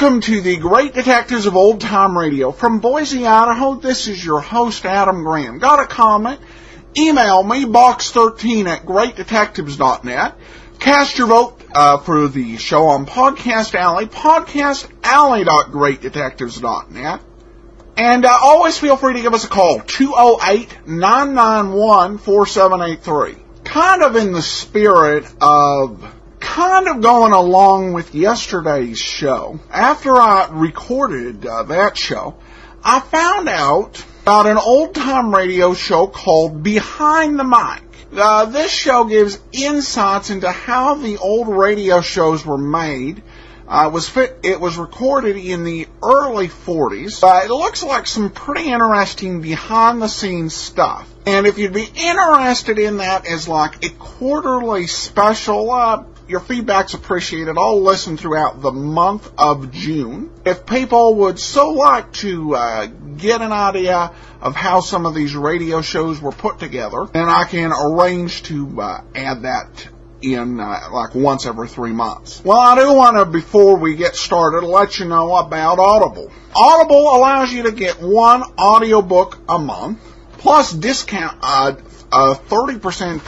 Welcome to the Great Detectives of Old Time Radio. From Boise, Idaho, this is your host, Adam Graham. Got a comment? Email me, box13@greatdetectives.net. Cast your vote for the show on Podcast Alley, podcastalley.greatdetectives.net. And always feel free to give us a call, 208-991-4783. Kind of in the spirit of going along with yesterday's show, after I recorded that show, I found out about an old-time radio show called Behind the Mic. This show gives insights into how the old radio shows were made. It was recorded in the early 40s. It looks like some pretty interesting behind-the-scenes stuff. And if you'd be interested in that as like a quarterly special, your feedback's appreciated. I'll listen throughout the month of June. If people would so like to get an idea of how some of these radio shows were put together, then I can arrange to add that in like once every 3 months. Well, I do want to, before we get started, let you know about Audible. Audible allows you to get one audiobook a month, plus discount, 30%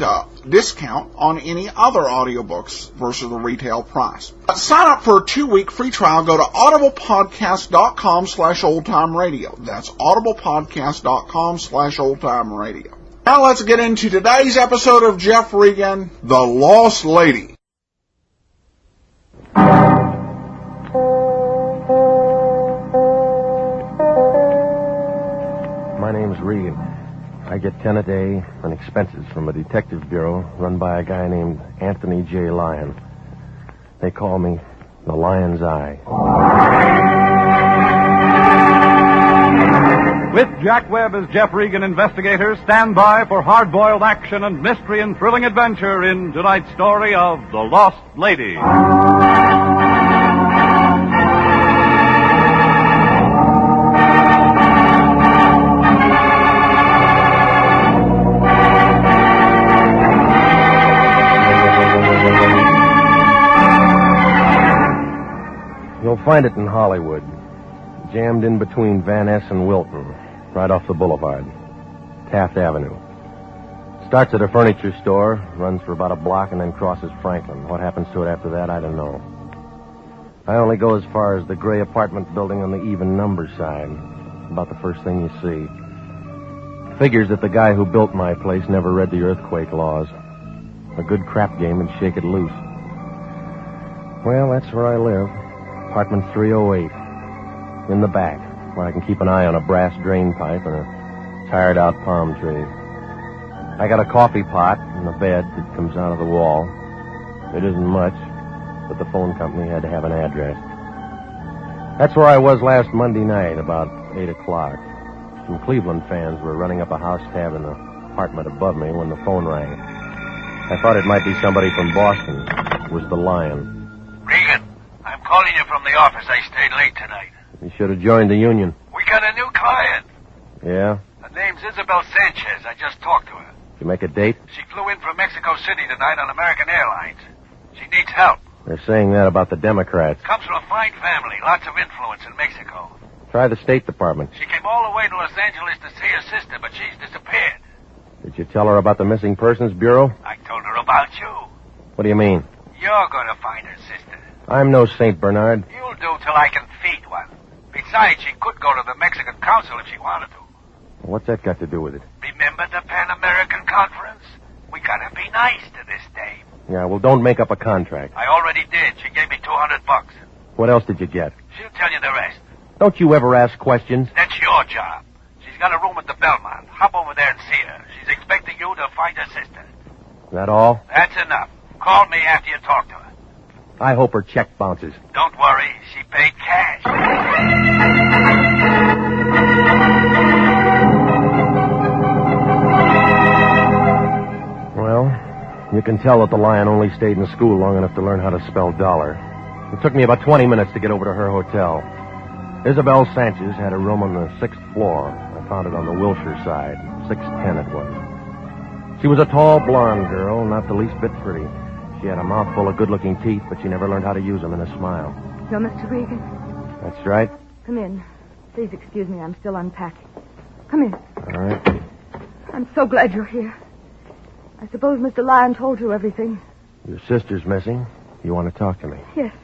discount on any other audiobooks versus the retail price. Sign up for a 2-week free trial. Go to audiblepodcast.com/oldtimeradio. That's audiblepodcast.com/oldtimeradio. Now let's get into today's episode of Jeff Regan, The Lost Lady. My name's Regan. I get 10 a day and expenses from a detective bureau run by a guy named Anthony J. Lyon. They call me the Lion's Eye. With Jack Webb as Jeff Regan investigator, stand by for hard-boiled action and mystery and thrilling adventure in tonight's story of The Lost Lady. You'll find it in Hollywood, jammed in between Van Ness and Wilton, right off the boulevard, Taft Avenue. Starts at a furniture store, runs for about a block, and then crosses Franklin. What happens to it after that, I don't know. I only go as far as the gray apartment building on the even number side, about the first thing you see. Figures that the guy who built my place never read the earthquake laws. A good crap game would shake it loose. Well, that's where I live. Apartment 308. In the back, where I can keep an eye on a brass drain pipe and a tired-out palm tree. I got a coffee pot and a bed that comes out of the wall. It isn't much, but the phone company had to have an address. That's where I was last Monday night, about 8 o'clock. Some Cleveland fans were running up a house tab in the apartment above me when the phone rang. I thought it might be somebody from Boston. It was the Lion. Regan, I'm calling you from the office. I stayed late tonight. You should have joined the union. We got a new client. Yeah? Her name's Isabel Sanchez. I just talked to her. Did you make a date? She flew in from Mexico City tonight on American Airlines. She needs help. They're saying that about the Democrats. Comes from a fine family. Lots of influence in Mexico. Try the State Department. She came all the way to Los Angeles to see her sister, but she's disappeared. Did you tell her about the Missing Persons Bureau? I told her about you. What do you mean? You're going to find her sister. I'm no St. Bernard. You'll do till I can feed one. Besides, she could go to the Mexican Council if she wanted to. What's that got to do with it? Remember the Pan-American Conference? We gotta be nice to this dame. Yeah, well, don't make up a contract. I already did. She gave me $200. What else did you get? She'll tell you the rest. Don't you ever ask questions? That's your job. She's got a room at the Belmont. Hop over there and see her. She's expecting you to find her sister. That all? That's enough. Call me after you talk to her. I hope her check bounces. Don't worry. She paid cash. Well, you can tell that the Lion only stayed in school long enough to learn how to spell dollar. It took me about 20 minutes to get over to her hotel. Isabel Sanchez had a room on the 6th floor. I found it on the Wilshire side. 610 it was. She was a tall, blonde girl, not the least bit pretty. She had a mouthful of good-looking teeth, but she never learned how to use them in a smile. You're Mr. Regan? That's right. Come in. Please excuse me. I'm still unpacking. Come in. All right. I'm so glad you're here. I suppose Mr. Lyon told you everything. Your sister's missing. You want to talk to me? Yes.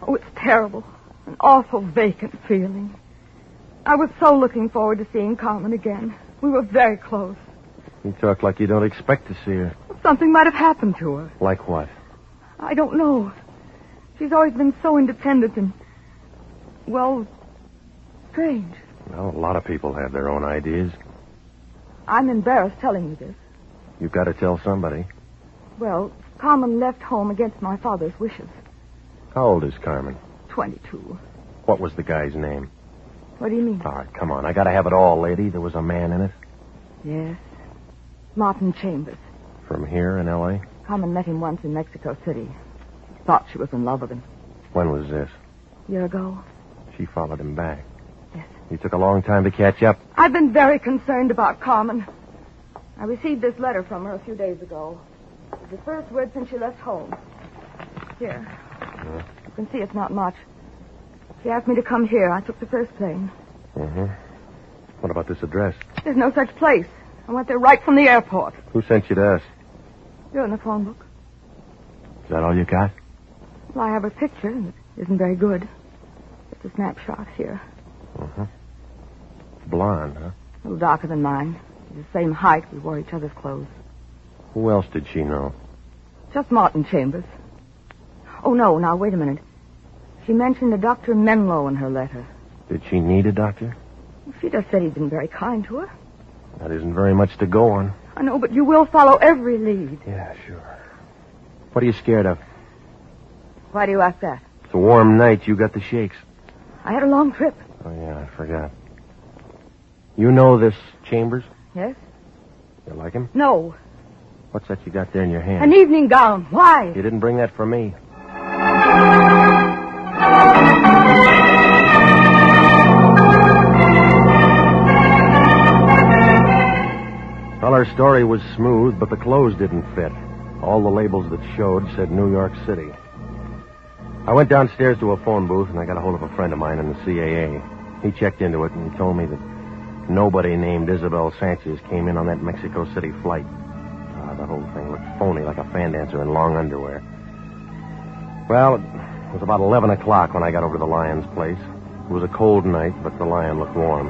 Oh, it's terrible. An awful vacant feeling. I was so looking forward to seeing Carmen again. We were very close. You talk like you don't expect to see her. Something might have happened to her. Like what? I don't know. She's always been so independent and, well, strange. Well, a lot of people have their own ideas. I'm embarrassed telling you this. You've got to tell somebody. Well, Carmen left home against my father's wishes. How old is Carmen? 22. What was the guy's name? What do you mean? All right, come on. I got to have it all, lady. There was a man in it. Yes. Martin Chambers. From here in L.A.? Carmen met him once in Mexico City. Thought she was in love with him. When was this? A year ago. She followed him back. Yes. You took a long time to catch up. I've been very concerned about Carmen. I received this letter from her a few days ago. It's the first word since she left home. Here. You can see it's not much. She asked me to come here. I took the first plane. Mm-hmm. What about this address? There's no such place. I went there right from the airport. Who sent you to us? You're in the phone book. Is that all you got? Well, I have her picture, and it isn't very good. It's a snapshot here. Mm-hmm. Blonde, huh? A little darker than mine. She's the same height. We wore each other's clothes. Who else did she know? Just Martin Chambers. Oh, no, now, wait a minute. She mentioned a Dr. Menlo in her letter. Did she need a doctor? She just said he'd been very kind to her. That isn't very much to go on. I know, but you will follow every lead. Yeah, sure. What are you scared of? Why do you ask that? It's a warm night. You got the shakes. I had a long trip. Oh, yeah, I forgot. You know this Chambers? Yes? You like him? No. What's that you got there in your hand? An evening gown. Why? You didn't bring that for me. Well, our story was smooth, but the clothes didn't fit. All the labels that showed said New York City. I went downstairs to a phone booth, and I got a hold of a friend of mine in the CAA. He checked into it, and he told me that nobody named Isabel Sanchez came in on that Mexico City flight. The whole thing looked phony, like a fan dancer in long underwear. Well, it was about 11 o'clock when I got over to the Lion's place. It was a cold night, but the Lion looked warm.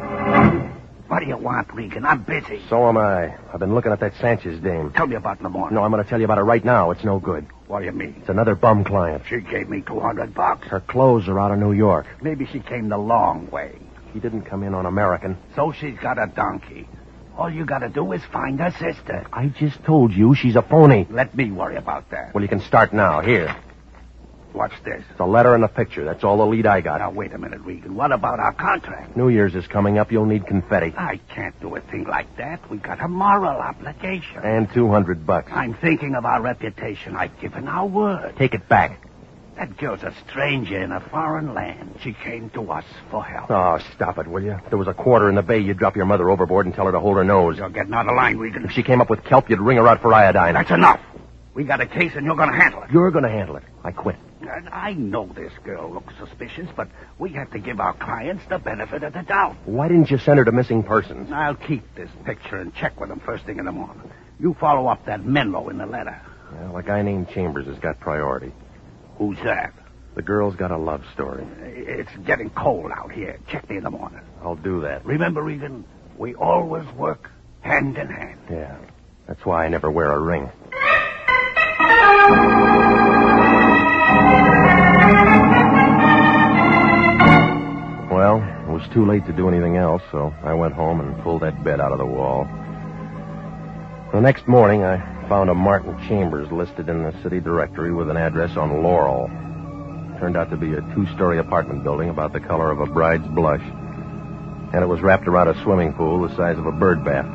What do you want, Regan? I'm busy. So am I. I've been looking at that Sanchez dame. Tell me about it in the morning. No, I'm going to tell you about it right now. It's no good. What do you mean? It's another bum client. She gave me $200. Her clothes are out of New York. Maybe she came the long way. She didn't come in on American. So she's got a donkey. All you got to do is find her sister. I just told you she's a phony. Let me worry about that. Well, you can start now. Here. Watch this. It's a letter and a picture. That's all the lead I got. Now, wait a minute, Regan. What about our contract? New Year's is coming up. You'll need confetti. I can't do a thing like that. We got a moral obligation. And $200. I'm thinking of our reputation. I've given our word. Take it back. That girl's a stranger in a foreign land. She came to us for help. Oh, stop it, will you? If there was a quarter in the bay, you'd drop your mother overboard and tell her to hold her nose. You're getting out of line, Regan. If she came up with kelp, you'd wring her out for iodine. That's enough. We got a case, and you're going to handle it. You're going to handle it. I quit. I know this girl looks suspicious, but we have to give our clients the benefit of the doubt. Why didn't you send her to missing persons? I'll keep this picture and check with them first thing in the morning. You follow up that Menlo in the letter. Well, a guy named Chambers has got priority. Who's that? The girl's got a love story. It's getting cold out here. Check me in the morning. I'll do that. Remember, Regan, we always work hand in hand. Yeah. That's why I never wear a ring. Well, it was too late to do anything else, so I went home and pulled that bed out of the wall. The next morning, I found a Martin Chambers listed in the city directory with an address on Laurel. Turned out to be a 2-story apartment building about the color of a bride's blush. And it was wrapped around a swimming pool the size of a bird bath.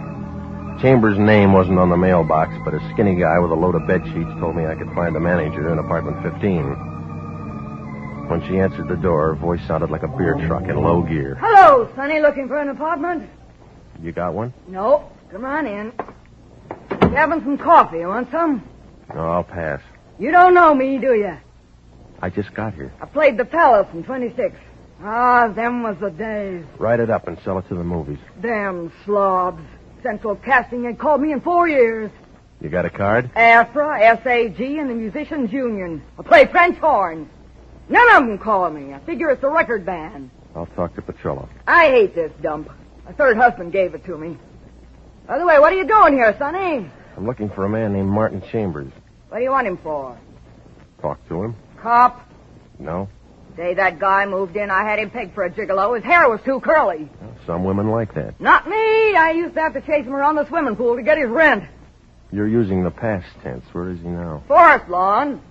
Chambers' name wasn't on the mailbox, but a skinny guy with a load of bed sheets told me I could find the manager in apartment 15. When she answered the door, her voice sounded like a beer truck in low gear. Hello, Sonny. Looking for an apartment? You got one? No. Come on in. You having some coffee? You want some? No, I'll pass. You don't know me, do you? I just got here. I played the Palace in 26. Ah, them was the days. Write it up and sell it to the movies. Damn slobs. Central Casting ain't called me in 4 years. You got a card? AFRA, SAG, and the Musicians Union. I play French horn. None of them call me. I figure it's a record band. I'll talk to Petrillo. I hate this dump. My third husband gave it to me. By the way, what are you doing here, Sonny? I'm looking for a man named Martin Chambers. What do you want him for? Talk to him? Cop? No. The day that guy moved in, I had him pegged for a gigolo. His hair was too curly. Well, some women like that. Not me. I used to have to chase him around the swimming pool to get his rent. You're using the past tense. Where is he now? Forest lawn.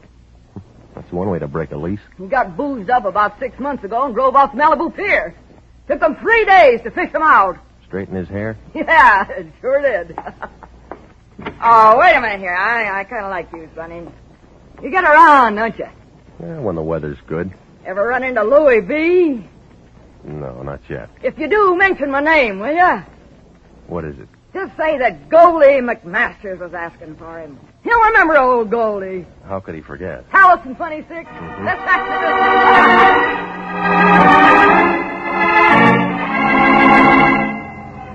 That's one way to break a lease. He got boozed up about 6 months ago and drove off Malibu Pier. Took them 3 days to fish him out. Straighten his hair? Yeah, it sure did. Oh, wait a minute here. I kind of like you, Sonny. You get around, don't you? Yeah, when the weather's good. Ever run into Louis B? No, not yet. If you do, mention my name, will ya? What is it? Just say that Goldie McMasters was asking for him. He'll remember old Goldie. How could he forget? Palace in 26. Mm-hmm. Let's back to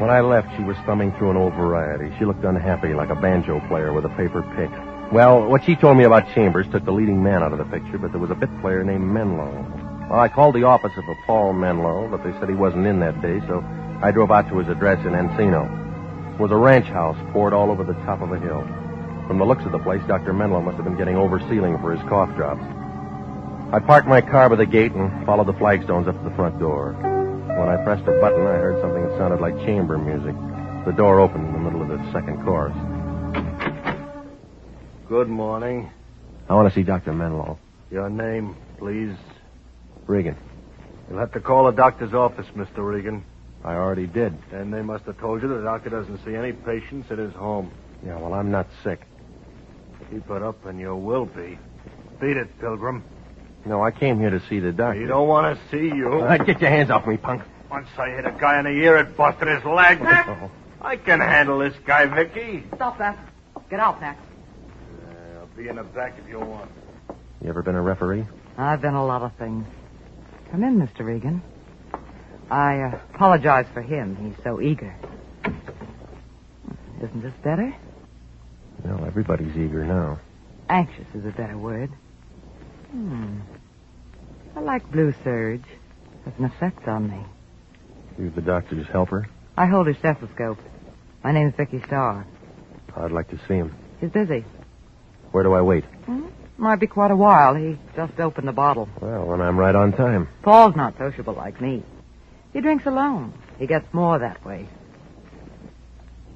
When I left, she was thumbing through an old variety. She looked unhappy, like a banjo player with a paper pick. Well, what she told me about Chambers took the leading man out of the picture, but there was a bit player named Menlo. Well, I called the office of a Paul Menlo, but they said he wasn't in that day, so I drove out to his address in Encino. It was a ranch house poured all over the top of a hill. From the looks of the place, Dr. Menlo must have been getting oversealing for his cough drops. I parked my car by the gate and followed the flagstones up to the front door. When I pressed a button, I heard something that sounded like chamber music. The door opened in the middle of the second chorus. Good morning. I want to see Dr. Menlo. Your name, please. Regan. You'll have to call the doctor's office, Mr. Regan. I already did. And they must have told you the doctor doesn't see any patients at his home. Yeah, well, I'm not sick. Keep it up and you will be. Beat it, Pilgrim. No, I came here to see the doctor. He don't want to see you. Get your hands off me, punk. Once I hit a guy in the ear, it busted his leg. Oh. I can handle this guy, Vicky. Stop that. Get out, Max. I'll be in the back if you want. You ever been a referee? I've been a lot of things. Come in, Mr. Regan. I apologize for him. He's so eager. Isn't this better? Well, everybody's eager now. Anxious is a better word. I like Blue Surge. Has an effect on me. You the doctor's helper? I hold his stethoscope. My name's Vicky Starr. I'd like to see him. He's busy. Where do I wait? Might be quite a while. He just opened the bottle. Well, then I'm right on time. Paul's not sociable like me. He drinks alone. He gets more that way.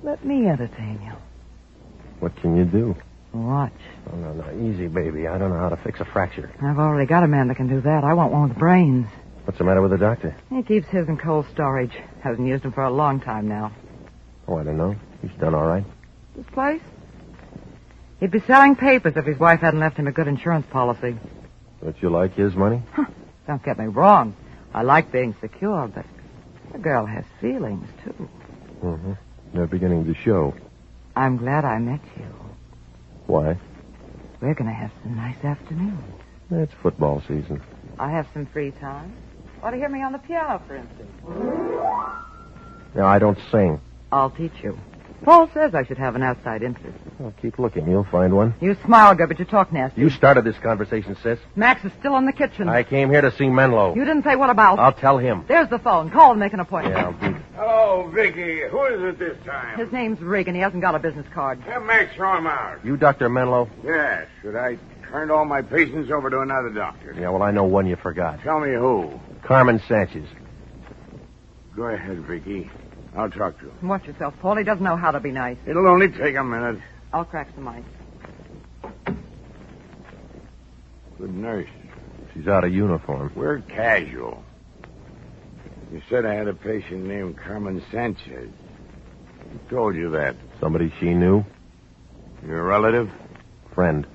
Let me entertain you. What can you do? Watch. Oh, no, easy, baby. I don't know how to fix a fracture. I've already got a man that can do that. I want one with brains. What's the matter with the doctor? He keeps his in cold storage. Hasn't used them for a long time now. Oh, I don't know. He's done all right. This place? He'd be selling papers if his wife hadn't left him a good insurance policy. Don't you like his money? Don't get me wrong. I like being secure, but a girl has feelings, too. Mm-hmm. They're beginning to show. I'm glad I met you. Why? We're going to have some nice afternoons. It's football season. I have some free time. Want to hear me on the piano, for instance? No, I don't sing. I'll teach you. Paul says I should have an outside interest. Well, keep looking. You'll find one. You smile good, but you talk nasty. You started this conversation, sis. Max is still in the kitchen. I came here to see Menlo. You didn't say what about? I'll tell him. There's the phone. Call and make an appointment. Yeah, I'll be... Hello, Vicky. Who is it this time? His name's Regan. He hasn't got a business card. Have Max throw him out. You Dr. Menlo? Yes. Should I turn all my patients over to another doctor? Yeah, well, I know one you forgot. Tell me who. Carmen Sanchez. Go ahead, Vicky. I'll talk to him. Watch yourself, Paul. He doesn't know how to be nice. It'll only take a minute. I'll crack some ice. Good nurse. She's out of uniform. We're casual. You said I had a patient named Carmen Sanchez. Who told you that? Somebody she knew? Your relative? Friend.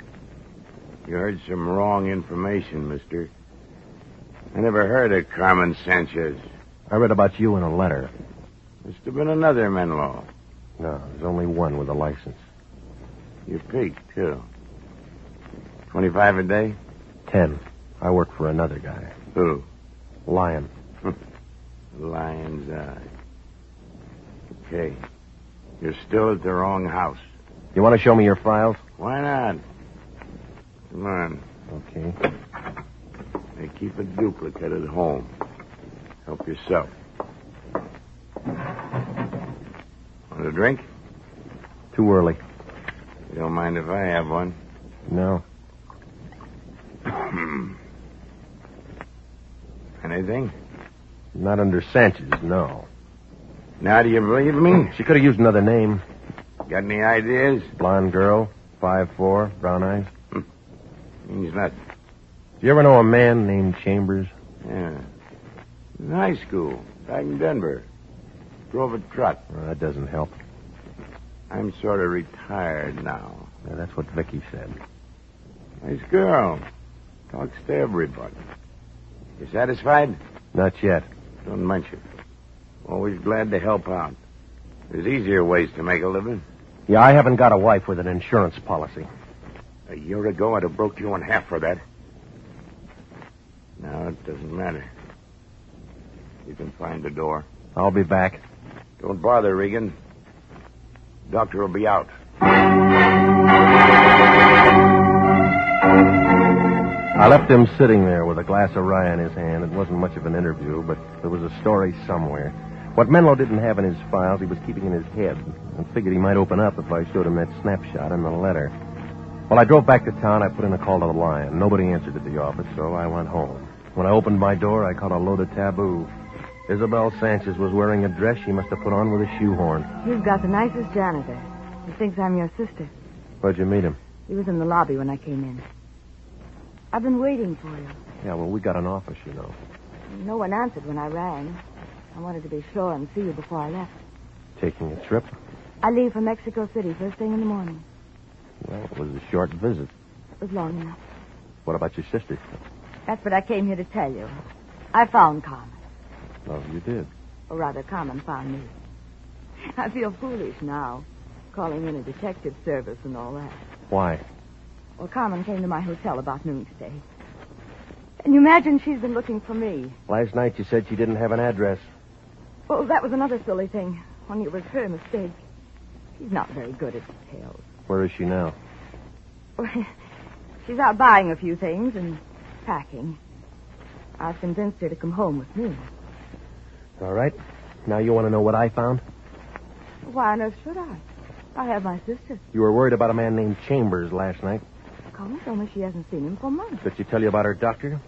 You heard some wrong information, mister. I never heard of Carmen Sanchez. I read about you in a letter. Must have been another Menlo. No, there's only one with a license. You peaked, too. 25 a day? 10. I work for another guy. Who? Lion. Lion's Eye. Okay. You're still at the wrong house. You want to show me your files? Why not? Come on. Okay. They keep a duplicate at home. Help yourself. Want a drink? Too early. You don't mind if I have one? No. Anything? Not under Sanchez, no. Now do you believe me? She could have used another name. Got any ideas? Blonde girl, 5'4", brown eyes. Means nothing. Do you ever know a man named Chambers? Yeah. In high school, back in Denver. Drove a truck. Well, that doesn't help. I'm sort of retired now. Yeah, that's what Vicky said. Nice girl. Talks to everybody. You satisfied? Not yet. Don't mention. Always glad to help out. There's easier ways to make a living. Yeah, I haven't got a wife with an insurance policy. A year ago, I'd have broke you in half for that. Now it doesn't matter. You can find the door. I'll be back. Don't bother, Regan. Doctor will be out. I left him sitting there with a glass of rye in his hand. It wasn't much of an interview, but there was a story somewhere. What Menlo didn't have in his files, he was keeping in his head, and figured he might open up if I showed him that snapshot in the letter. When I drove back to town, I put in a call to the Lion. Nobody answered at the office, so I went home. When I opened my door, I caught a load of taboo. Isabel Sanchez was wearing a dress she must have put on with a shoehorn. You've got the nicest janitor. He thinks I'm your sister. Where'd you meet him? He was in the lobby when I came in. I've been waiting for you. Yeah, well, we got an office, you know. No one answered when I rang. I wanted to be sure and see you before I left. Taking a trip? I leave for Mexico City first thing in the morning. Well, it was a short visit. It was long enough. What about your sister? That's what I came here to tell you. I found Carmen. Oh, you did? Or rather, Carmen found me. I feel foolish now, calling in a detective service and all that. Why? Well, Carmen came to my hotel about noon today. And you imagine she's been looking for me. Last night you said she didn't have an address. Well, that was another silly thing. Only it was her mistake. She's not very good at details. Where is she now? Well, she's out buying a few things and packing. I've convinced her to come home with me. All right. Now you want to know what I found? Why on earth should I? I have my sister. You were worried about a man named Chambers last night. Carmen told me she hasn't seen him for months. Did she tell you about her doctor?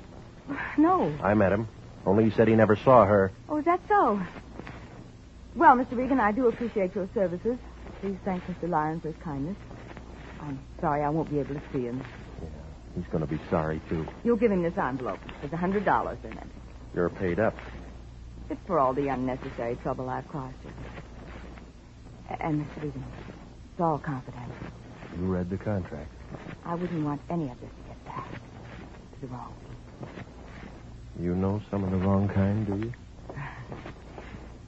No. I met him. Only he said he never saw her. Oh, is that so? Well, Mr. Regan, I do appreciate your services. Please thank Mr. Lyon for his kindness. I'm sorry I won't be able to see him. Yeah, he's going to be sorry, too. You'll give him this envelope. There's $100 in it. You're paid up. It's for all the unnecessary trouble I've caused you. And, Mr. Regan, it's all confidential. You read the contract. I wouldn't want any of this to get back to the wrong people. You know some of the wrong kind, do you?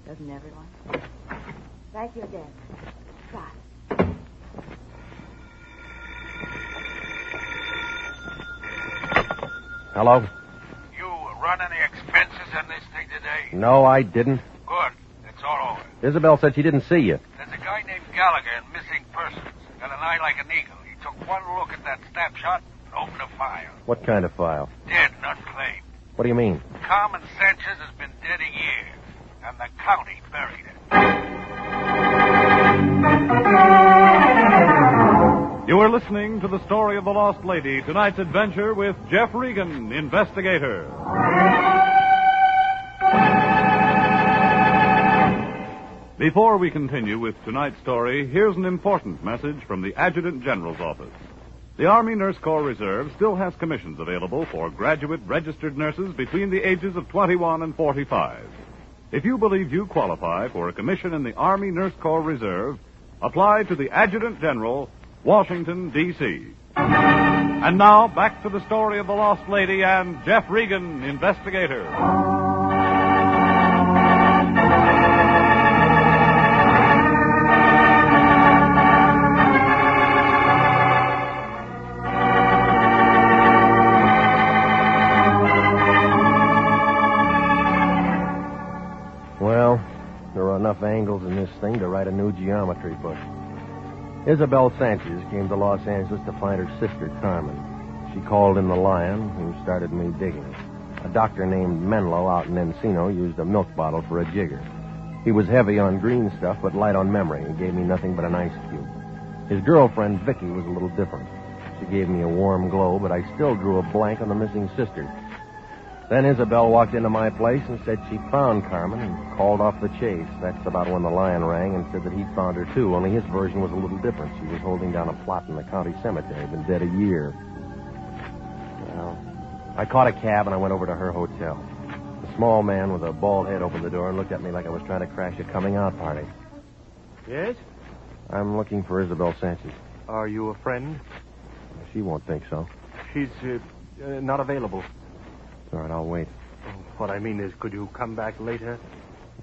Doesn't everyone? Thank you again. Bye. Hello? You run any expenses in this thing today? No, I didn't. Good. It's all over. Isabel said she didn't see you. There's a guy named Gallagher in missing persons. Got an eye like an eagle. He took one look at that snapshot and opened a file. What kind of file? Dead and unclaimed. What do you mean? Carmen Sanchez has been dead a year, and the county buried her. You are listening to the story of the lost lady, tonight's adventure with Jeff Regan, investigator. Before we continue with tonight's story, here's an important message from the Adjutant General's office. The Army Nurse Corps Reserve still has commissions available for graduate registered nurses between the ages of 21 and 45. If you believe you qualify for a commission in the Army Nurse Corps Reserve, apply to the Adjutant General, Washington, D.C. And now, back to the story of the lost lady and Jeff Regan, investigator. Well, there are enough angles in this thing to write a new geometry book. Isabel Sanchez came to Los Angeles to find her sister, Carmen. She called in the Lion, who started me digging. A doctor named Menlo out in Encino used a milk bottle for a jigger. He was heavy on green stuff, but light on memory, and gave me nothing but an ice cube. His girlfriend, Vicky, was a little different. She gave me a warm glow, but I still drew a blank on the missing sister. Then Isabel walked into my place and said she found Carmen and called off the chase. That's about when the Lion rang and said that he'd found her, too, only his version was a little different. She was holding down a plot in the county cemetery, been dead a year. Well, I caught a cab and I went over to her hotel. A small man with a bald head opened the door and looked at me like I was trying to crash a coming-out party. Yes? I'm looking for Isabel Sanchez. Are you a friend? She won't think so. She's not available. All right, I'll wait. Oh, what I mean is, could you come back later?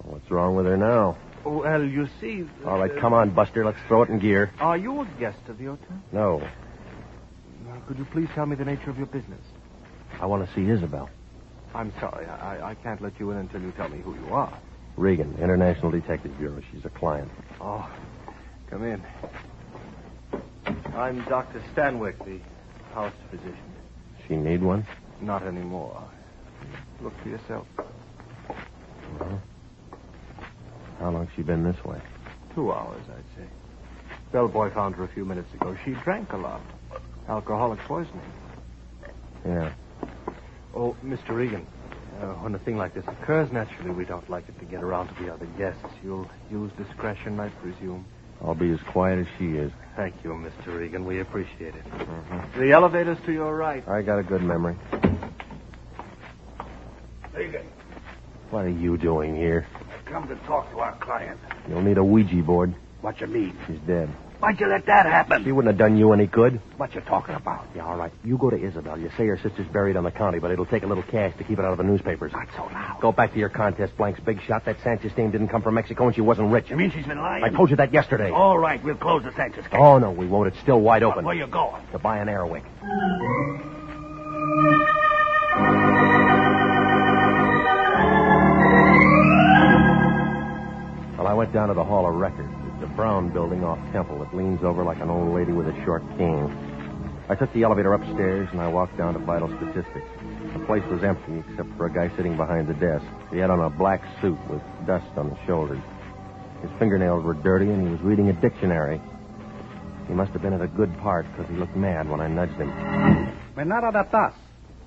Well, what's wrong with her now? Oh, well, you see... All right, come on, Buster. Let's throw it in gear. Are you a guest of the hotel? No. Now, could you please tell me the nature of your business? I want to see Isabel. I'm sorry. I can't let you in until you tell me who you are. Regan, International Detective Bureau. She's a client. Oh, come in. I'm Dr. Stanwyck, the house physician. She need one? Not anymore. Look for yourself. Well, how long's she been this way? 2 hours, I'd say. Bellboy found her a few minutes ago. She drank a lot. Alcoholic poisoning. Yeah. Oh, Mr. Regan, when a thing like this occurs, naturally, we don't like it to get around to the other guests. You'll use discretion, I presume. I'll be as quiet as she is. Thank you, Mr. Regan. We appreciate it. Mm-hmm. The elevator's to your right. I got a good memory. Regan, What are you doing here? come to talk to our client. You'll need a Ouija board. What you mean? She's dead. Why'd you let that happen? She wouldn't have done you any good. What you talking about? Yeah, all right. You go to Isabel. You say her sister's buried on the county, but it'll take a little cash to keep it out of the newspapers. Not so loud. Go back to your contest blanks, big shot. That Sanchez dame didn't come from Mexico, and she wasn't rich. You mean she's been lying? I told you that yesterday. All right, we'll close the Sanchez case. Oh, no, we won't. It's still wide open. Where you going? To buy an air wick. Well, I went down to the Hall of Records. It's a brown building off Temple that leans over like an old lady with a short cane. I took the elevator upstairs, and I walked down to vital statistics. The place was empty, except for a guy sitting behind the desk. He had on a black suit with dust on the shoulders. His fingernails were dirty, and he was reading a dictionary. He must have been at a good part, because he looked mad when I nudged him. We're not on a bus.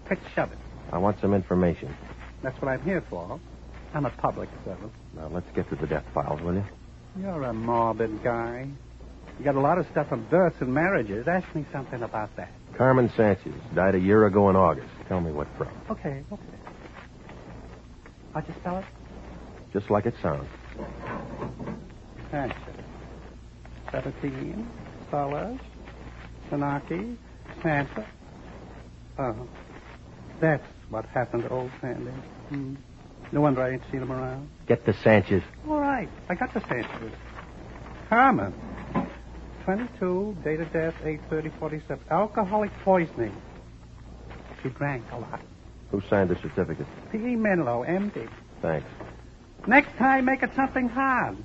Quick, shove it. I want some information. That's what I'm here for. I'm a public servant. Now, let's get to the death files, will you? You're a morbid guy. You got a lot of stuff on births and marriages. Ask me something about that. Carmen Sanchez died a year ago in August. Tell me what from. Okay. How'd you spell it? Just like it sounds. Sanchez. 17. Solas. Sanaki. Santa. Oh. That's what happened to old Sandy. No wonder I ain't seen him around. Get the Sanchez. All right. I got the Sanchez. Carmen. 22, date of death, 8/30/47. Alcoholic poisoning. She drank a lot. Who signed the certificate? P.E. Menlo, M.D. Thanks. Next time, make it something hard.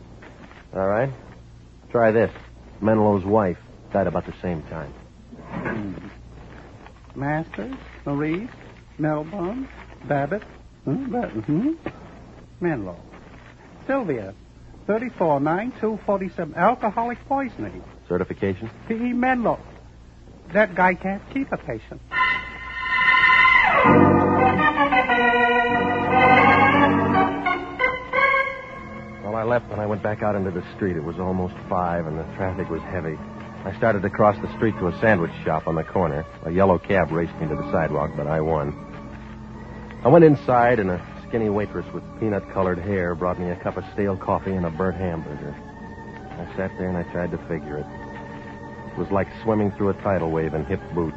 All right. Try this. Menlo's wife died about the same time. Masters, Maurice, Melbourne, Babbitt, Menlo. Sylvia, 34/9/2/47. Alcoholic poisoning. Certification? P.E. Menlo. That guy can't keep a patient. Well, I left and I went back out into the street. It was almost 5 and the traffic was heavy. I started to cross the street to a sandwich shop on the corner. A yellow cab raced me to the sidewalk, but I won. I went inside and a skinny waitress with peanut-colored hair brought me a cup of stale coffee and a burnt hamburger. I sat there and I tried to figure it. It was like swimming through a tidal wave in hip boots.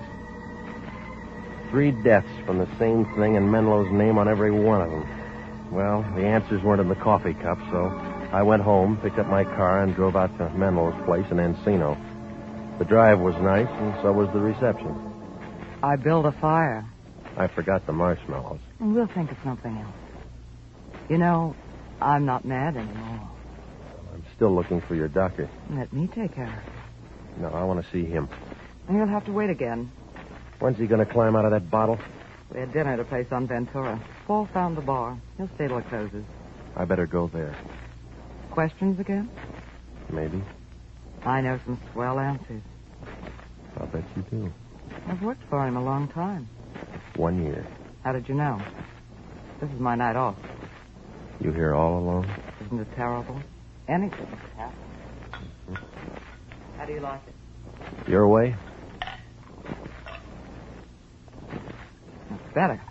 3 deaths from the same thing and Menlo's name on every one of them. Well, the answers weren't in the coffee cup, so I went home, picked up my car, and drove out to Menlo's place in Encino. The drive was nice, and so was the reception. I built a fire. I forgot the marshmallows. We'll think of something else. You know, I'm not mad anymore. I'm still looking for your doctor. Let me take care of it. No, I want to see him. And you'll have to wait again. When's he going to climb out of that bottle? We had dinner at a place on Ventura. Paul found the bar. He'll stay till it closes. I better go there. Questions again? Maybe. I know some swell answers. I'll bet you do. I've worked for him a long time. 1 year. How did you know? This is my night off. You here all alone? Isn't it terrible? Anything can happen. How do you like it? Your way? That's better.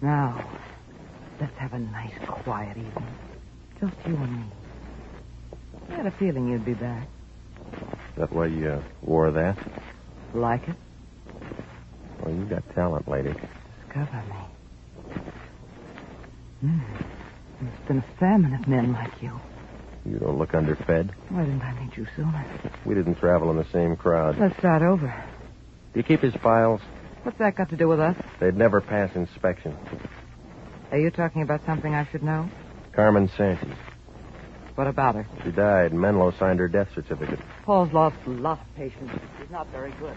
Now, let's have a nice, quiet evening. Just you and me. I had a feeling you'd be back. Is that why you wore that? Like it? Well, you got talent, lady. Discover me. There's been a famine of men like you. You don't look underfed. Why didn't I meet you sooner? We didn't travel in the same crowd. Let's start over. Do you keep his files? What's that got to do with us? They'd never pass inspection. Are you talking about something I should know? Carmen Sanchez. What about her? She died. Menlo signed her death certificate. Paul's lost a lot of patience. He's not very good.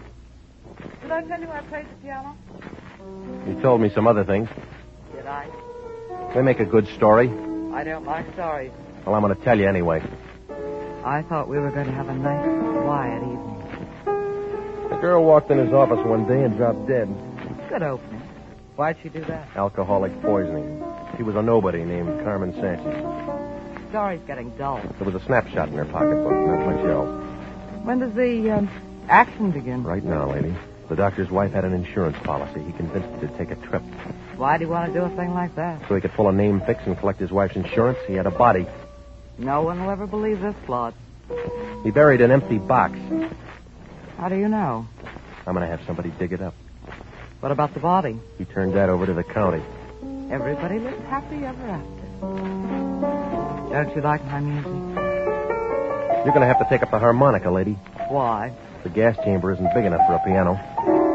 Did I tell you I played the piano? You told me some other things. Did I? They make a good story. I don't like stories. Well, I'm going to tell you anyway. I thought we were going to have a nice, quiet evening. A girl walked in his office one day and dropped dead. Good opening. Why'd she do that? Alcoholic poisoning. She was a nobody named Carmen Sanchez. The story's getting dull. There was a snapshot in her pocketbook, not much else. When does the action begin? Right now, lady. The doctor's wife had an insurance policy. He convinced her to take a trip. Why'd he want to do a thing like that? So he could pull a name fix and collect his wife's insurance. He had a body. No one will ever believe this plot. He buried an empty box. How do you know? I'm going to have somebody dig it up. What about the body? He turned that over to the county. Everybody lives happy ever after. Don't you like my music? You're going to have to take up the harmonica, lady. Why? The gas chamber isn't big enough for a piano.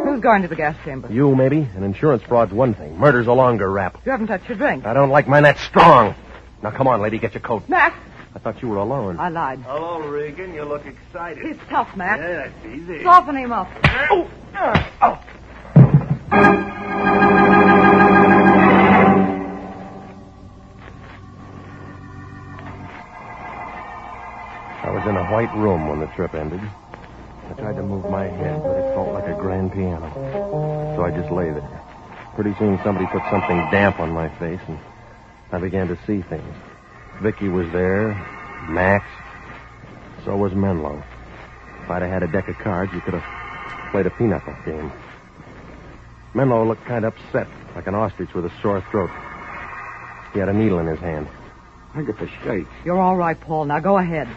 Who's going to the gas chamber? You, maybe. And insurance fraud's one thing. Murder's a longer rap. You haven't touched your drink. I don't like mine that strong. Now, come on, lady. Get your coat. Mac! I thought you were alone. I lied. Hello, Regan. You look excited. He's tough, Mac. Yeah, that's easy. Soften him up. Oh! I was in a white room when the trip ended. I tried to move my head, but it felt like a grand piano. So I just lay there. Pretty soon somebody put something damp on my face, and I began to see things. Vicky was there, Max. So was Menlo. If I'd have had a deck of cards, you could have played a pinochle game. Menlo looked kind of upset, like an ostrich with a sore throat. He had a needle in his hand. I get the shakes. You're all right, Paul. Now go ahead.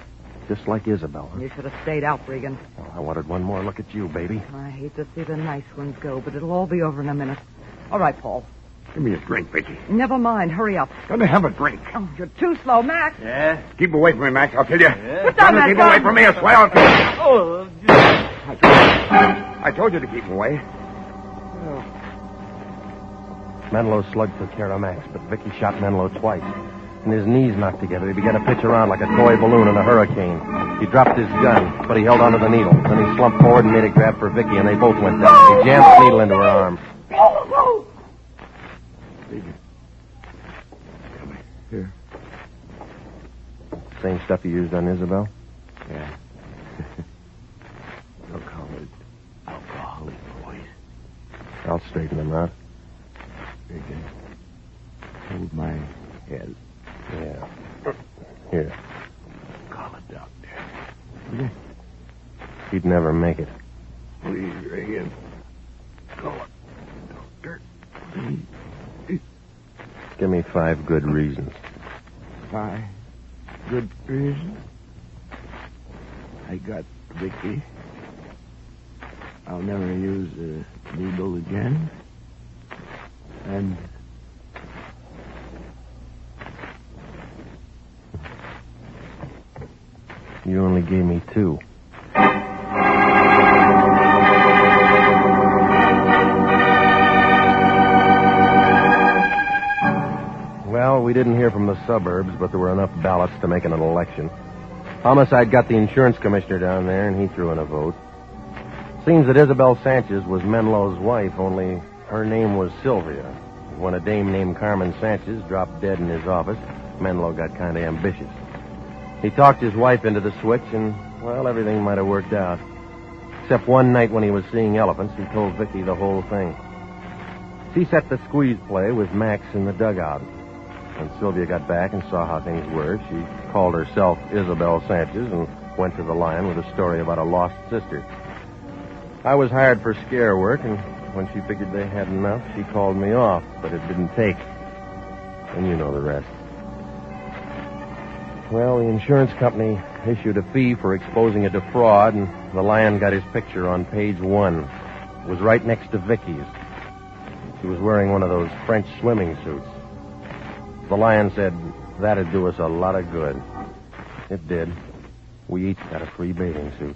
Just like Isabel. You should have stayed out, Regan. Oh, I wanted one more look at you, baby. I hate to see the nice ones go, but it'll all be over in a minute. All right, Paul. Give me a drink, Vicky. Never mind. Hurry up. Gonna have a drink. Oh, you're too slow, Max. Yeah? Keep away from me, Max. I'll kill you. Put down that Keep gun. away from me, I swear I'll kill you. Oh, I told you to keep away. Menlo's slug took care of Max, but Vicky shot Menlo twice. And his knees knocked together. He began to pitch around like a toy balloon in a hurricane. He dropped his gun, but he held onto the needle. Then he slumped forward and made a grab for Vicky, and they both went down. He jammed the needle into her arm. Here. Same stuff you used on Isabel? Yeah. They'll call it alcoholic boys. I'll straighten them out. Regan, hold my head. Yeah. Here. Call a doctor. He'd never make it. Please, Regan. Call a doctor. Please. Give me 5 good reasons. 5 good reasons. I got Vicky. I'll never use a needle again. And You only gave me 2. Well, we didn't hear from the suburbs, but there were enough ballots to make it an election. Homicide got the insurance commissioner down there, and he threw in a vote. Seems that Isabel Sanchez was Menlo's wife, only her name was Sylvia. When a dame named Carmen Sanchez dropped dead in his office, Menlo got kind of ambitious. He talked his wife into the switch, and, well, everything might have worked out. Except one night when he was seeing elephants, he told Vicky the whole thing. She set the squeeze play with Max in the dugout. When Sylvia got back and saw how things were, she called herself Isabel Sanchez and went to the Lion with a story about a lost sister. I was hired for scare work, and when she figured they had enough, she called me off, but it didn't take. And you know the rest. Well, the insurance company issued a fee for exposing it to fraud, and the Lion got his picture on page 1. It was right next to Vicky's. She was wearing one of those French swimming suits. The Lion said that'd do us a lot of good. It did. We each got a free bathing suit.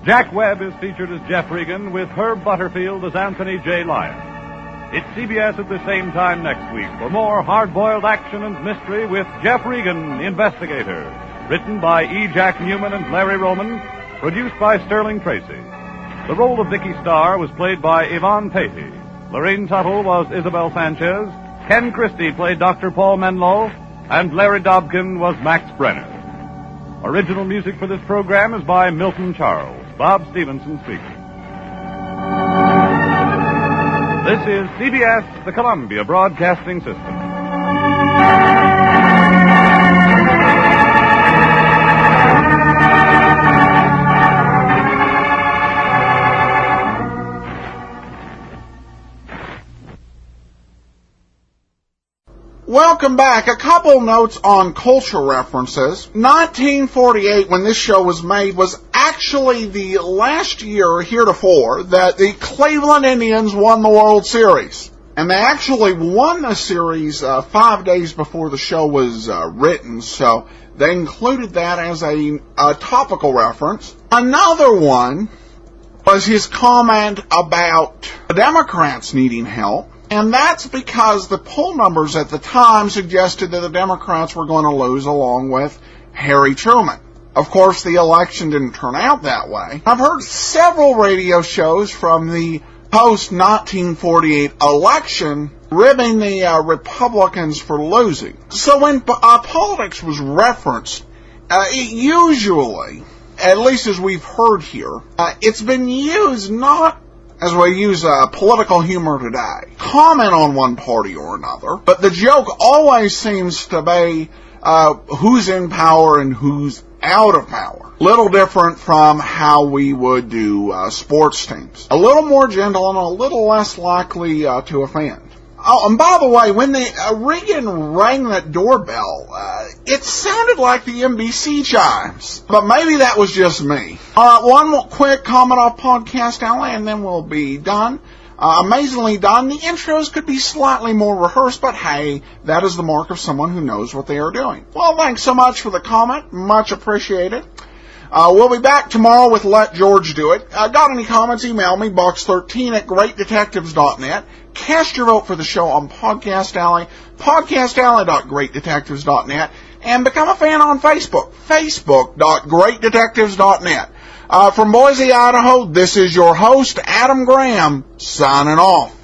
Jack Webb is featured as Jeff Regan, with Herb Butterfield as Anthony J. Lyon. It's CBS at the same time next week for more hard-boiled action and mystery with Jeff Regan, the investigator. Written by E. Jack Newman and Larry Roman. Produced by Sterling Tracy. The role of Vicky Starr was played by Yvonne Patey. Lorraine Tuttle was Isabel Sanchez. Ken Christie played Dr. Paul Menlo. And Larry Dobkin was Max Brenner. Original music for this program is by Milton Charles. Bob Stevenson speaking. This is CBS, the Columbia Broadcasting System. Welcome back. A couple notes on culture references. 1948, when this show was made, was actually the last year heretofore that the Cleveland Indians won the World Series. And they actually won the series 5 days before the show was written, so they included that as a topical reference. Another one was his comment about the Democrats needing help. And that's because the poll numbers at the time suggested that the Democrats were going to lose along with Harry Truman. Of course, the election didn't turn out that way. I've heard several radio shows from the post-1948 election ribbing the Republicans for losing. So when politics was referenced, it usually, at least as we've heard here, it's been used not as we use political humor today, comment on one party or another, but the joke always seems to be who's in power and who's out of power. Little different from how we would do sports teams. A little more gentle and a little less likely to offend. Oh, and by the way, when Regan rang that doorbell, it sounded like the NBC chimes. But maybe that was just me. All right, one more quick comment off Podcast Alley, and then we'll be done. Amazingly done. The intros could be slightly more rehearsed, but hey, that is the mark of someone who knows what they are doing. Well, thanks so much for the comment. Much appreciated. We'll be back tomorrow with Let George Do It. Got any comments? Email me, box13@greatdetectives.net. Cast your vote for the show on Podcast Alley, podcastalley.greatdetectives.net, and become a fan on Facebook, facebook.greatdetectives.net. From Boise, Idaho, this is your host, Adam Graham, signing off.